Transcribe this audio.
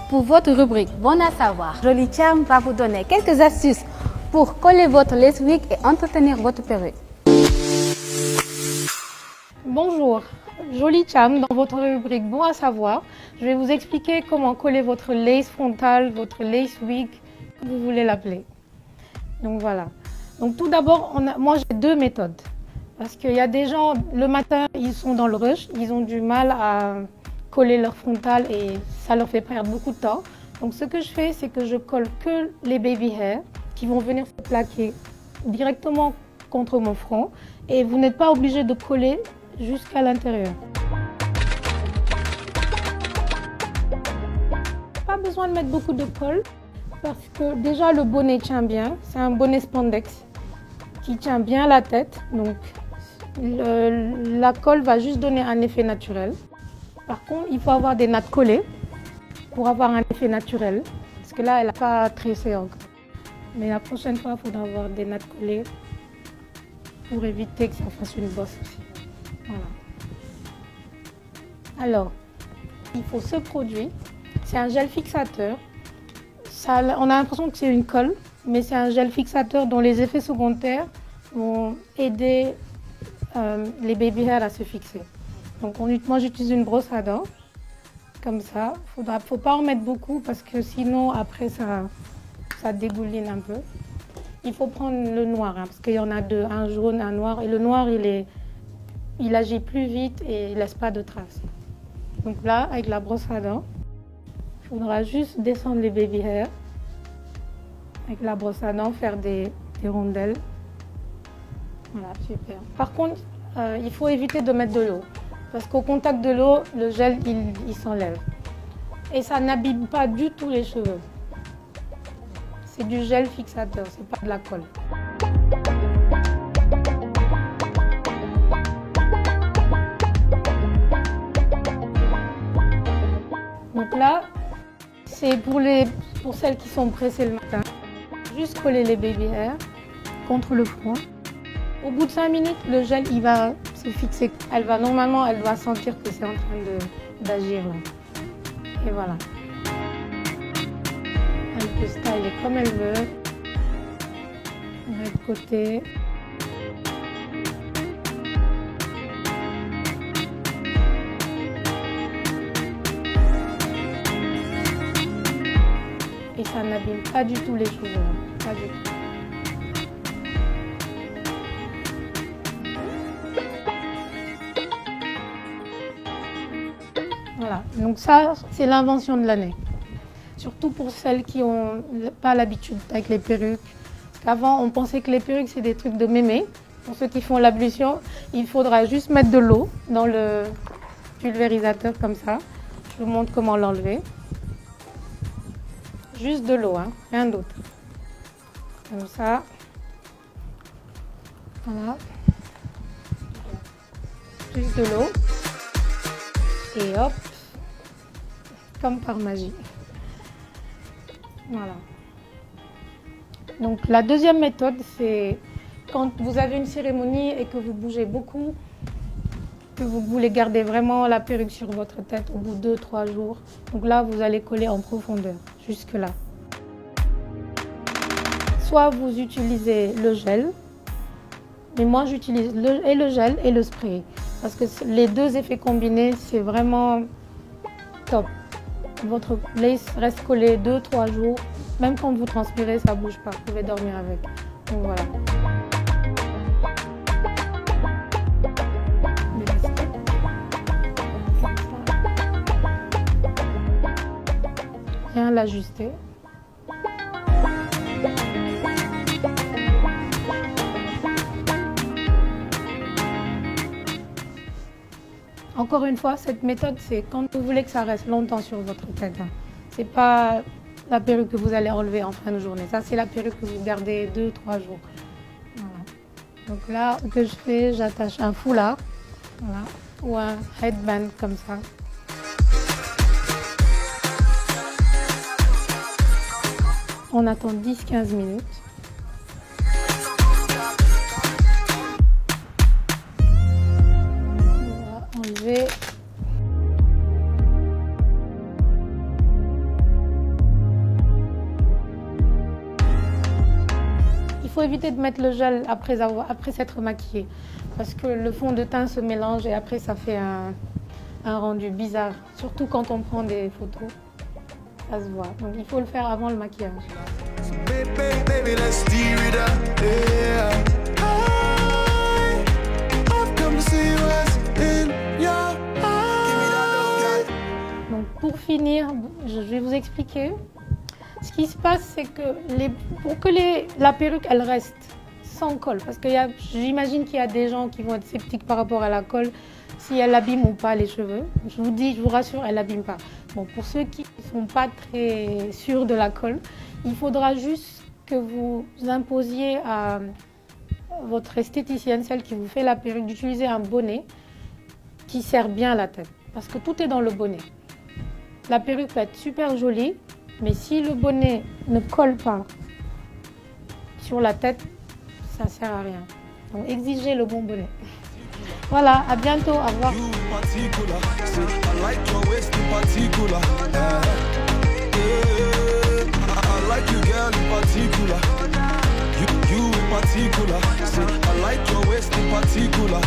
Pour votre rubrique Bon à savoir, Joli Charm va vous donner quelques astuces pour coller votre lace wig et entretenir votre perruque. Bonjour, Joli Charm, dans votre rubrique Bon à savoir, je vais vous expliquer comment coller votre lace frontale, votre lace wig, comme vous voulez l'appeler. Donc voilà. Donc tout d'abord, moi j'ai deux méthodes. Parce qu'il y a des gens, le matin, ils sont dans le rush, ils ont du mal à coller leur frontale et ça leur fait perdre beaucoup de temps. Donc ce que je fais, c'est que je colle que les baby hairs qui vont venir se plaquer directement contre mon front et vous n'êtes pas obligé de coller jusqu'à l'intérieur. Pas besoin de mettre beaucoup de colle parce que déjà le bonnet tient bien, c'est un bonnet spandex qui tient bien la tête, donc la colle va juste donner un effet naturel. Par contre, il faut avoir des nattes collées pour avoir un effet naturel, parce que là, elle n'a pas tressé encore. Mais la prochaine fois, il faudra avoir des nattes collées pour éviter que ça fasse une bosse aussi. Voilà. Alors, il faut ce produit. C'est un gel fixateur. On a l'impression que c'est une colle, mais c'est un gel fixateur dont les effets secondaires vont aider les baby hairs à se fixer. Donc moi j'utilise une brosse à dents, comme ça. Faut pas en mettre beaucoup parce que sinon après ça dégouline un peu. Il faut prendre le noir, hein, parce qu'il y en a deux, un jaune, un noir. Et le noir il agit plus vite et il laisse pas de traces. Donc là, avec la brosse à dents, il faudra juste descendre les baby hairs. Avec la brosse à dents, faire des rondelles. Voilà, super. Par contre, il faut éviter de mettre de l'eau. Parce qu'au contact de l'eau, le gel, il s'enlève. Et ça n'abîme pas du tout les cheveux. C'est du gel fixateur, c'est pas de la colle. Donc là, c'est pour celles qui sont pressées le matin. Juste coller les baby hairs contre le front. Au bout de 5 minutes, le gel il va se fixer. Normalement, elle va sentir que c'est en train d'agir. Et voilà. Elle peut styler comme elle veut. De l'autre côté. Et ça n'abîme pas du tout les cheveux. Pas du tout. Voilà, donc ça, c'est l'invention de l'année. Surtout pour celles qui n'ont pas l'habitude avec les perruques. Parce qu'avant, on pensait que les perruques, c'est des trucs de mémé. Pour ceux qui font l'ablution, il faudra juste mettre de l'eau dans le pulvérisateur comme ça. Je vous montre comment l'enlever. Juste de l'eau, hein, rien d'autre. Comme ça. Voilà. Juste de l'eau. Et hop, comme par magie. Voilà. Donc la deuxième méthode, c'est quand vous avez une cérémonie et que vous bougez beaucoup, que vous voulez garder vraiment la perruque sur votre tête au bout de 2-3 jours. Donc là, vous allez coller en profondeur, jusque là. Soit vous utilisez le gel, mais moi j'utilise le gel et le spray. Parce que les deux effets combinés, c'est vraiment top. Votre lace reste collée 2-3 jours. Même quand vous transpirez, ça ne bouge pas. Vous pouvez dormir avec. Donc voilà. Bien l'ajuster. Encore une fois, cette méthode, c'est quand vous voulez que ça reste longtemps sur votre tête. C'est pas la perruque que vous allez enlever en fin de journée. Ça, c'est la perruque que vous gardez 2-3 jours. Voilà. Donc là, ce que je fais, j'attache un foulard, voilà, ou un headband comme ça. On attend 10-15 minutes. On va enlever. faut éviter de mettre le gel après s'être maquillé. Parce que le fond de teint se mélange et après ça fait un rendu bizarre. Surtout quand on prend des photos. Ça se voit. Donc il faut le faire avant le maquillage. So baby, let's steer it up, yeah. I've come to see what's in your eyes. Donc pour finir, je vais vous expliquer. Ce qui se passe, c'est que pour que la perruque elle reste sans colle, parce que j'imagine qu'il y a des gens qui vont être sceptiques par rapport à la colle, si elle abîme ou pas les cheveux. Je vous rassure, elle n'abîme pas. Bon, pour ceux qui ne sont pas très sûrs de la colle, il faudra juste que vous imposiez à votre esthéticienne, celle qui vous fait la perruque, d'utiliser un bonnet qui sert bien à la tête, parce que tout est dans le bonnet. La perruque peut être super jolie, mais si le bonnet ne colle pas sur la tête, ça ne sert à rien. Donc exigez le bon bonnet. Voilà, à bientôt, au revoir. You in particular, say I like your waist in particular. I like you, girl, in particular. You in particular, say I like your waist in particular.